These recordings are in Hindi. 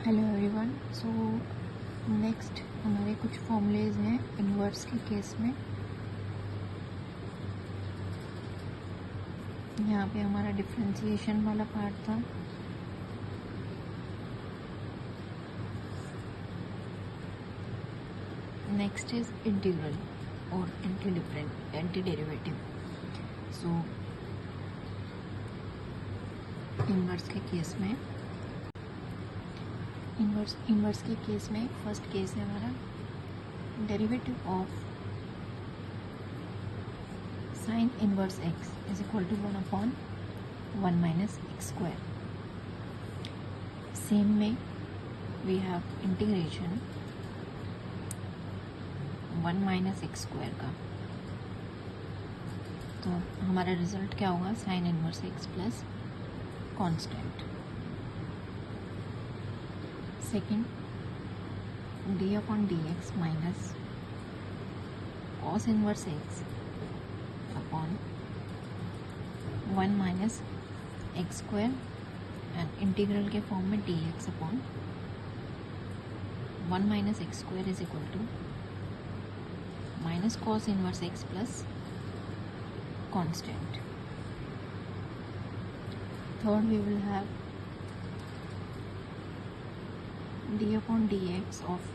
Hello everyone. सो नेक्स्ट हमारे कुछ फॉर्मूलेज हैं इन्वर्स के केस में। यहाँ पे हमारा डिफरेंशिएशन वाला पार्ट था। नेक्स्ट इज इंटीग्रल और एंटी डेरिवेटिव। सो इन्वर्स के केस में इन्वर्स के केस में फर्स्ट केस है हमारा derivative of sine inverse x is equal to 1/1 minus x square. Same में we have integration 1 minus x square का, तो हमारा रिजल्ट क्या होगा? Sine inverse x plus constant. Second d upon d x minus cos inverse x upon 1 minus x square and integral के फॉर्म में d x upon 1 minus x square is equal to minus cos inverse x plus constant. Third we will have d upon dx of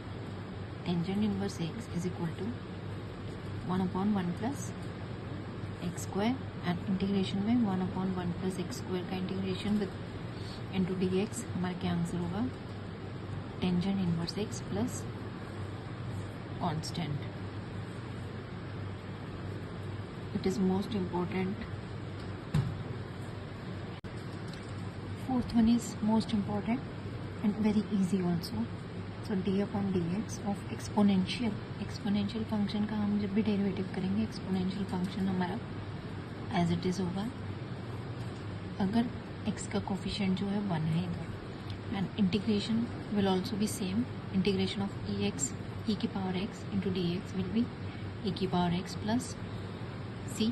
tangent inverse x is equal to 1/1 plus x square and integration में 1/1 plus x square का integration with into dx हमारा क्या आंसर होगा? tangent inverse x plus constant. It is most important. Fourth one is most important and very easy also. So d upon dx of exponential function का हम जब भी डेरिवेटिव करेंगे, एक्सपोनेंशियल फंक्शन हमारा एज इट इज़ होगा अगर x का कोफिशिएंट जो है 1 है इधर, and integration will also be same. Integration of e की power x into d x will be e की power x plus c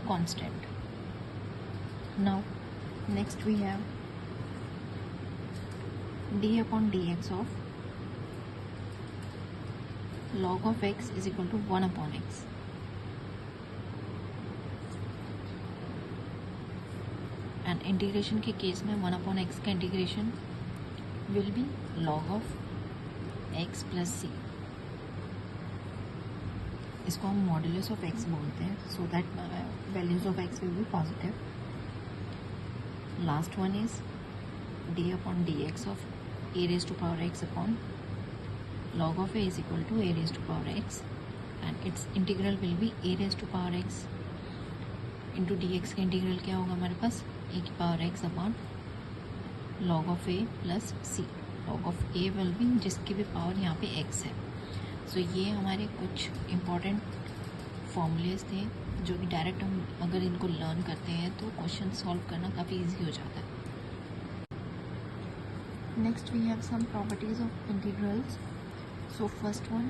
constant. Now next we have d upon dx of log of x is equal to 1 upon x. And integration के केस में 1 upon x का integration will be log of x plus c. इसको हम मॉड्यूलस ऑफ x बोलते हैं, so that values of x will be positive. Last one is d upon dx of a raised to power x upon log of a is equal to a raised to power x, and its integral will be a raised to power x into dx का इंटीग्रल क्या होगा हमारे पास? a की power x upon log of a plus c। log of a will be जिसकी भी पावर यहाँ पे x है। सो ये हमारे कुछ इम्पॉर्टेंट फॉर्मूलेज थे जो कि डायरेक्ट हम अगर इनको लर्न करते हैं तो क्वेश्चन सॉल्व करना काफ़ी ईजी हो जाता है। Next we have some properties of integrals. So first one,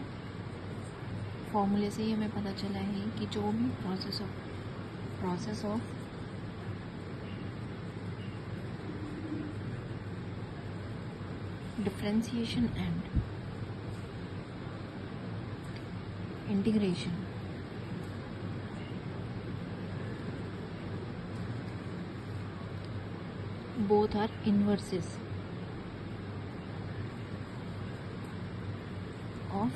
फॉर्मूले से ही हमें पता चला है कि जो भी process of differentiation and integration both are inverses of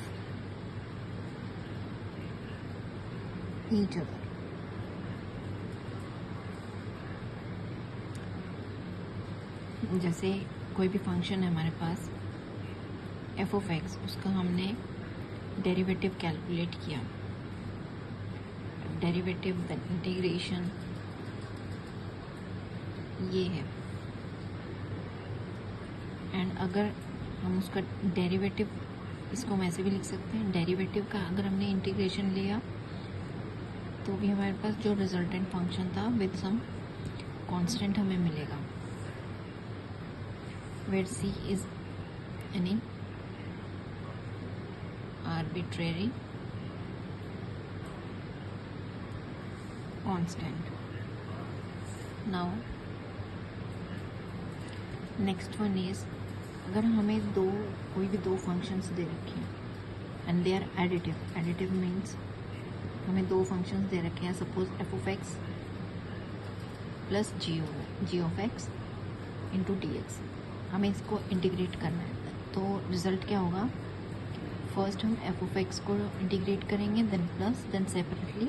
each other. जैसे कोई भी फंक्शन है हमारे पास f of x, उसका हमने डेरिवेटिव कैलकुलेट किया, डेरिवेटिव इंटीग्रेशन ये है। एंड अगर हम उसका डेरिवेटिव, इसको हम ऐसे भी लिख सकते हैं, डेरिवेटिव का अगर हमने इंटीग्रेशन लिया तो भी हमारे पास जो रिजल्टेंट फंक्शन था विद सम कांस्टेंट हमें मिलेगा, where c is any arbitrary constant. Now next one is अगर हमें कोई भी दो फंक्शंस दे रखे हैं and they are additive means हमें दो फंक्शंस दे रखे हैं, suppose f of x plus g of x into d x, हमें इसको इंटीग्रेट करना है। तो रिज़ल्ट क्या होगा, फर्स्ट हम एफ ऑफ एक्स को इंटीग्रेट करेंगे, देन प्लस, देन सेपरेटली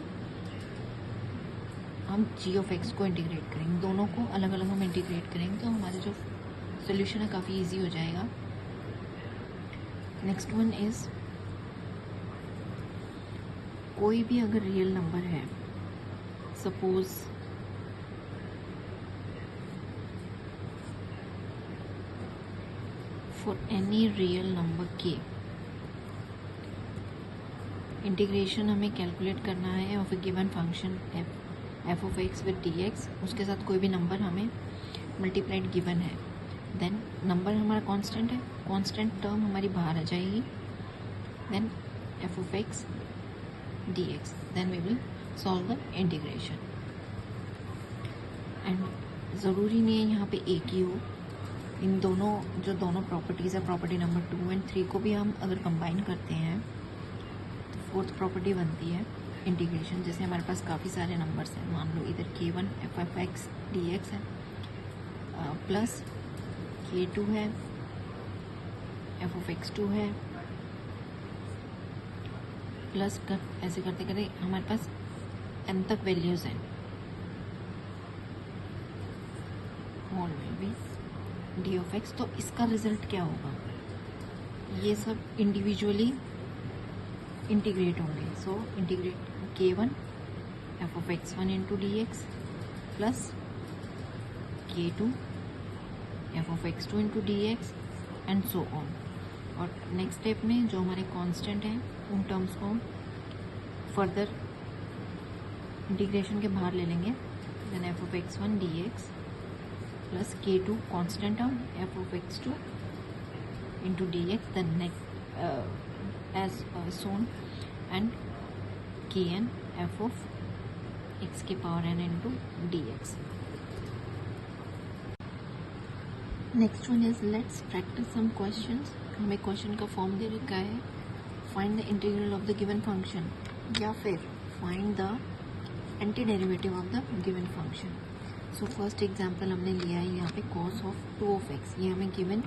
हम जी ऑफ एक्स को इंटीग्रेट करेंगे। दोनों को अलग अलग हम इंटीग्रेट करेंगे तो हमारा जो सोल्यूशन है काफ़ी इजी हो जाएगा। नेक्स्ट वन इज़ कोई भी अगर रियल नंबर है, suppose for any real number के इंटीग्रेशन हमें कैलकुलेट करना है of a given function f of x with d x, उसके साथ कोई भी नंबर हमें मल्टीप्लाइड गिवन है, देन नंबर हमारा कांस्टेंट है, कांस्टेंट टर्म हमारी बाहर आ जाएगी, then f of x d x, then we will solve the integration. And ज़रूरी नहीं है यहाँ पे एक ही हो, इन दोनों जो दोनों प्रॉपर्टीज़ है, प्रॉपर्टी नंबर 2 एंड 3 को भी हम अगर कंबाइन करते हैं तो फोर्थ प्रॉपर्टी बनती है इंटीग्रेशन। जैसे हमारे पास काफ़ी सारे नंबर्स हैं, मान लो इधर k1 f of x d x है, प्लस k2 है, एफ ऑफ एक्स 2 है, प्लस ऐसे करते करते हमारे पास n तक वैल्यूज़ हैं, all will be D of x. तो इसका रिजल्ट क्या होगा, ये सब इंडिविजुअली इंटीग्रेट होंगे। So integrate k1 f of x 1 into d x plus k2 f of x 2 into d x and so on. और नेक्स्ट स्टेप में जो हमारे कांस्टेंट हैं उन टर्म्स को हम फर्दर इंटीग्रेशन के बाहर ले लेंगे, then f of x 1 d x plus k2 constant term f of x 2 into d x, then next as soon and kn f of x के power n into d x. Next one is let's practice some questions. हमें क्वेश्चन का फॉर्म दे रखा है, find the integral of the given function या फिर find the anti derivative of the given function. So first example हमने लिया है यहाँ पे cos ऑफ 2 ऑफ x, ये हमें गिवन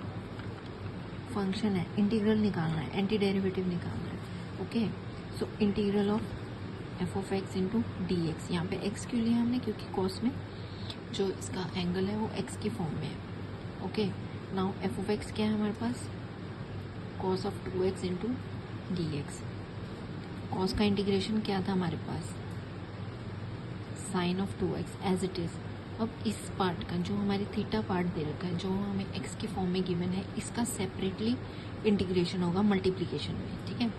फंक्शन है, इंटीग्रल निकालना है, एंटी डेरिवेटिव निकालना है। Okay, so integral of F of x into d x, यहाँ पे एक्स क्यों लिया हमने, क्योंकि कॉस में जो इसका एंगल है वो एक्स की फॉर्म में है। Okay, now f of x क्या है हमारे पास, cos of 2x into d x. Cos का इंटीग्रेशन क्या था हमारे पास, sine of 2x as it is. अब इस पार्ट का जो हमारे थीटा पार्ट दे रखा है, जो हमें एक्स की फॉर्म में गिवन है, इसका सेपरेटली इंटीग्रेशन होगा मल्टीप्लिकेशन में, ठीक है,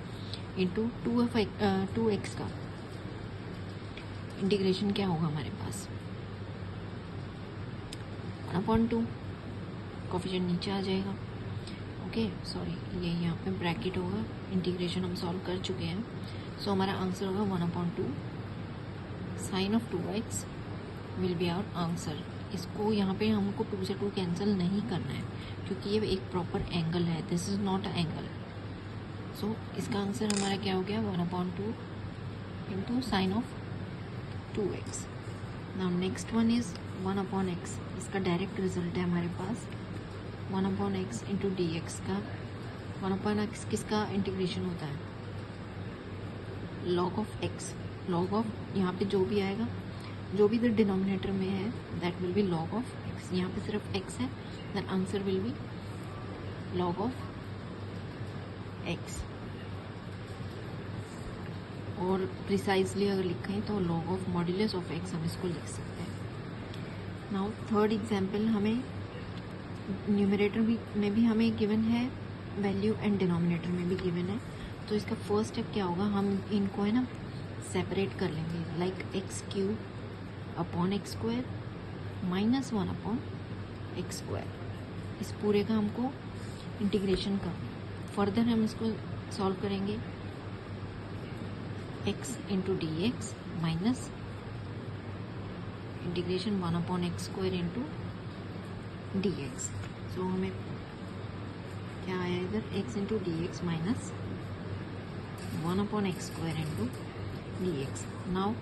इंटू 2x का इंटीग्रेशन क्या होगा हमारे पास 1/2, कोफिशिएंट नीचे आ जाएगा। ओके, सॉरी, ये यहाँ पे ब्रैकेट होगा, इंटीग्रेशन हम सॉल्व कर चुके हैं। सो हमारा आंसर होगा 1/2 sine of 2x will be our answer. इसको यहाँ पे हमको 2 से 2 कैंसिल नहीं करना है क्योंकि ये एक प्रॉपर एंगल है, this is not a angle. So इसका आंसर हमारा क्या हो गया 1/2 into sine of 2x। Now next one is 1/x, इसका डायरेक्ट रिजल्ट है हमारे पास 1/x इंटू डी एक्स का। 1/x किसका इंटीग्रेशन होता है, log of x, log of यहाँ पे जो भी आएगा, जो भी इधर डिनोमिनेटर में है that will be log of x। यहाँ पे सिर्फ x है, then answer will be log of x। और प्रिसाइजली अगर लिखें तो log of modulus of x हम इसको लिख सकते हैं। नाउ थर्ड एग्जांपल, हमें न्यूमरेटर में भी हमें गिवन है वैल्यू एंड डिनोमिनेटर में भी गिवन है। तो इसका फर्स्ट स्टेप क्या होगा, हम इनको है ना सेपरेट कर लेंगे, like x³ upon x² minus 1/x²। इस पूरे का हमको इंटीग्रेशन करना, फर्दर हम इसको सॉल्व करेंगे x into d x minus integration 1/x² into d x. So हमें क्या आया इधर, x into d x minus 1/x² into d x. Now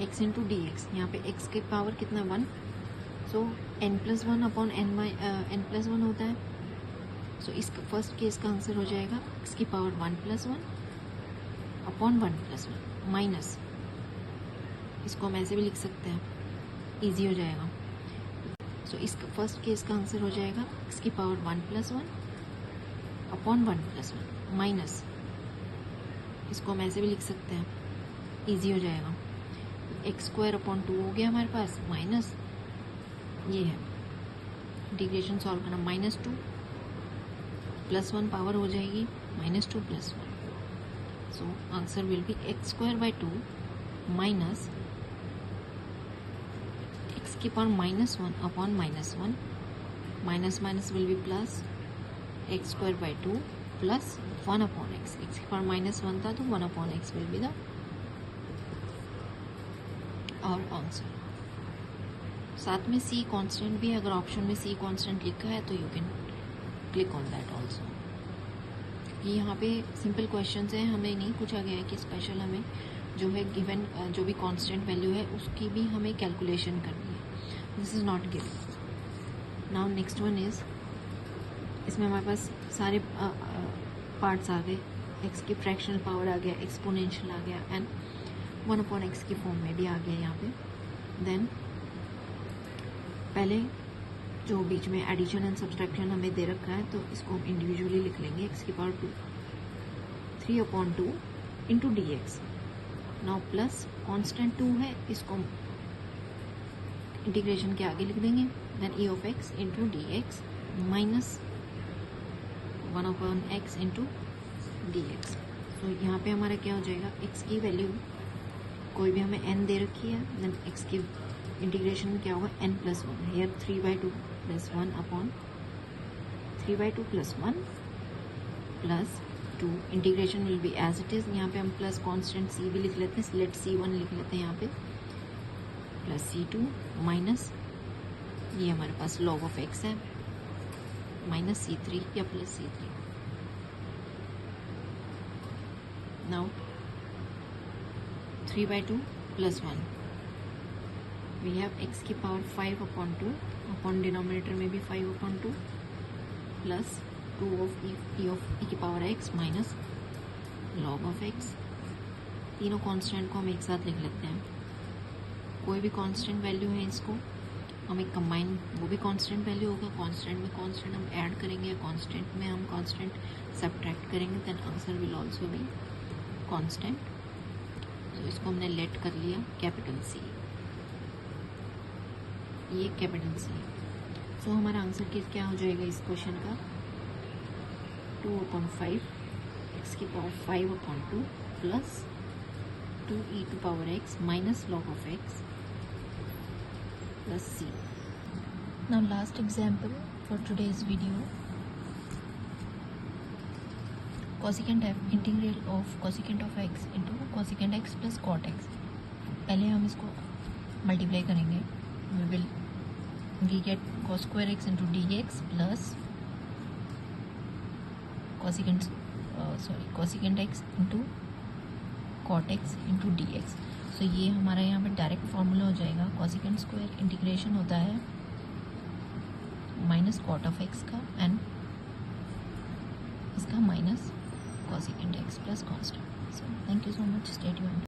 x into d x, यहाँ पे x के पावर कितना 1, सो n+1/n+1 होता है. सो इसका फर्स्ट केस का आंसर हो जाएगा x की पावर 1+1/1+1 माइनस, इसको हम ऐसे भी लिख सकते हैं, इजी हो जाएगा. सो इसका फर्स्ट केस का आंसर हो जाएगा x की पावर 1+1/1+1 माइनस, इसको हम ऐसे भी लिख सकते हैं, इजी हो जाएगा. x²/2 हो गया हमारे पास, माइनस ये है इंटीग्रेशन सॉल्व करना, -2 +1 पावर हो जाएगी -2 +1. So answer will be x²/2 minus x की power -1/-1, minus minus will be plus, x²/2 plus 1/x. x की पावर -1 था तो 1/x will be the our answer. साथ में c कांस्टेंट भी, अगर ऑप्शन में c कांस्टेंट लिखा है तो you can click on that also. ये यहाँ पे सिंपल क्वेश्चंस हैं, हमें नहीं पूछा गया है कि स्पेशल हमें जो है गिवन जो भी कांस्टेंट वैल्यू है उसकी भी हमें कैलकुलेशन करनी है. This is not given. Now next one is, इसमें हमारे पास सारे पार्ट्स आ गए, x की फ्रैक्शनल पावर आ गया, एक्सपोनेंशियल आ गया, एंड 1/x की फॉर्म में भी आ गया यहाँ पे. देन पहले जो बीच में एडिशन एंड सब्सट्रैक्शन हमें दे रखा है तो इसको हम इंडिविजुअली लिख लेंगे. x की power 3/2 into d x. Now plus constant 2 है, इसको इंटीग्रेशन के आगे लिख देंगे. Then e(x) into d x minus 1/x into d x. तो यहाँ पे हमारा क्या हो जाएगा, x की वैल्यू कोई भी हमें n दे रखी है, देन x की इंटीग्रेशन क्या होगा, n+1. Here 3/2 + 1/3/2 + 1 + 2. Integration will be as it is. यहाँ पे हम प्लस कॉन्स्टेंट c भी लिख लेते हैं, लेट c1 लिख लेते हैं यहाँ पे, प्लस c2 माइनस ये हमारे पास log of x है, माइनस c3 या plus c3. Now 3/2 + 1, we have x की पावर 5/2 अपॉन डिनोमिनेटर में भी 5/2 प्लस 2 ऑफ e की power x minus log of x. तीनों कांस्टेंट को हम एक साथ लिख लेते हैं. कोई भी कांस्टेंट वैल्यू है इसको हम एक कंबाइन, वो भी कांस्टेंट वैल्यू होगा. कांस्टेंट में कांस्टेंट हम ऐड करेंगे, कांस्टेंट में हम कांस्टेंट सब्ट्रैक्ट करेंगे, then answer will also be constant. तो इसको हमने लेट कर लिया कैपिटल C, ये कैपिटल C. सो हमारा आंसर क्या हो जाएगा इस क्वेश्चन का, 2/5 x की power 5/2 plus 2e⁻x minus log of x plus c. Now last example for today's video, cosecant f integral of cosecant of x into cosecant x plus cot x. पहले हम इसको मल्टीप्लाई करेंगे, we get cos² x into dx plus cosecant x into cot x into dx. सो ये हमारा यहाँ पे डायरेक्ट फार्मूला हो जाएगा. cosecant स्क्वायर इंटीग्रेशन होता है माइनस cot of x का एंड इसका minus cosecant x plus constant. So thank you so much. Stay tuned.